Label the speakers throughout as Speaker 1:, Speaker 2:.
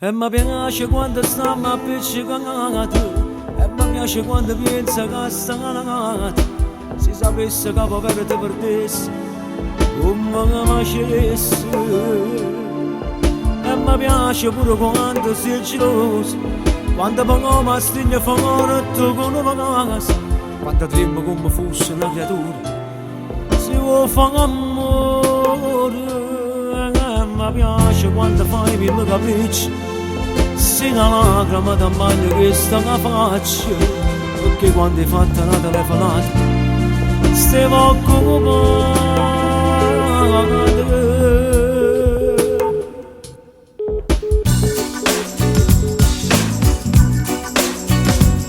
Speaker 1: E mi piace quando stiamo appiccicati, e mi piace quando pensa che sta canata. Si sapesse che povero ti perdessi, come mi facessi. E mi piace pure quando sei geloso, quando poco mi stigno fuori tu con una casa, quando tremmo come fosse una creatura. Si vuole fare amore. Mi piace quando fai mille capricci, si una lacrima da bagno che sta la faccia, perché quando hai fatto una telefonata stiamo occupati.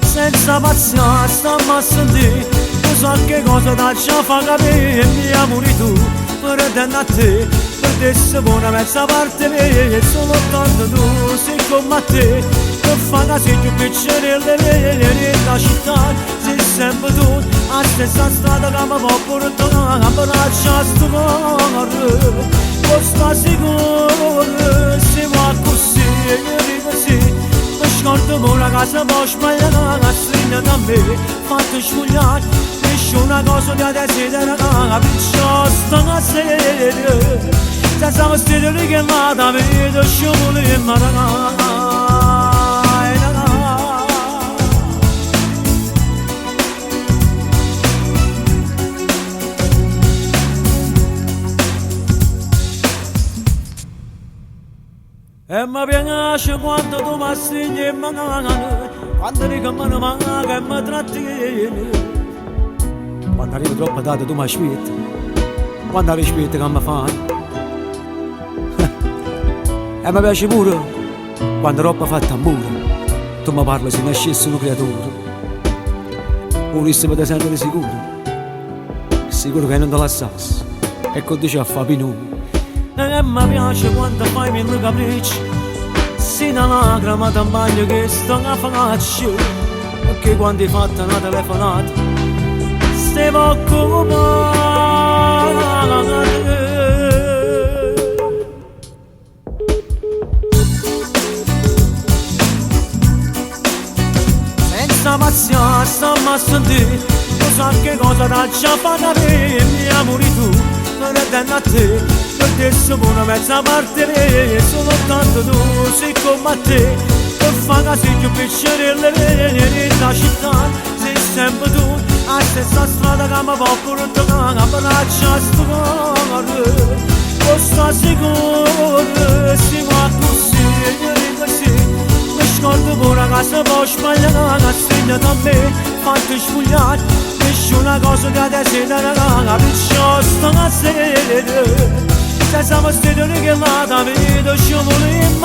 Speaker 1: Senza pazienza stiamo a sentire, tu sai che cosa ti già fa capire, mi amori tu, per te a te. Adesso buona mezza parte mia, sono tanto tu, sei come a te. Non fa casi più piacere la città, sei sempre tu, a stessa strada che mi può portare, a braccia a sto cuore. Posso sicuro, se va così, io dico sì. Mi scordo una casa, poi sbagliare, la stringa da me, fatto sfogliare. Nessuna cosa che desidera, perciò sto a sedere. Senza vestire richiamata, vedo sciopoli e maranai. E mi piace quando tu mi stringi in mano, quando dico me ne manca e mi trattieni. Quando arrivo troppo tardi tu mi aspetti, quando rispetti che mi fai. E mi piace pure quando roba fatta a muro, tu mi parli se nascesse un creatore. Volessi per te sentire sicuro, sicuro che non te lasciassi, e con te a fa pinone. E mi piace quando fai mille capricci, si una lacrima da bagno che sta a faccia, perché quando hai fatto una telefonata stiamo occupati. Senza pazienza stiamo a sentire, tu sai che cosa ti già fa capire, mi amori tu, non è danno a te, per te sono una mezza parte mia, sono tanto tu, sei come a te, per fare casi più piacere la città, sei sempre tu, a stessa strada che mi può portare, a braccia a sto cuore. Posso sicuro, si va così, io dico sì. Scordo pure casa, poi sbagliare, la stringa da me, fatto sfogliare. Nessuna cosa che desidera, perciò sto a sedere. Senza vestire richiamata, vedo sciopoli in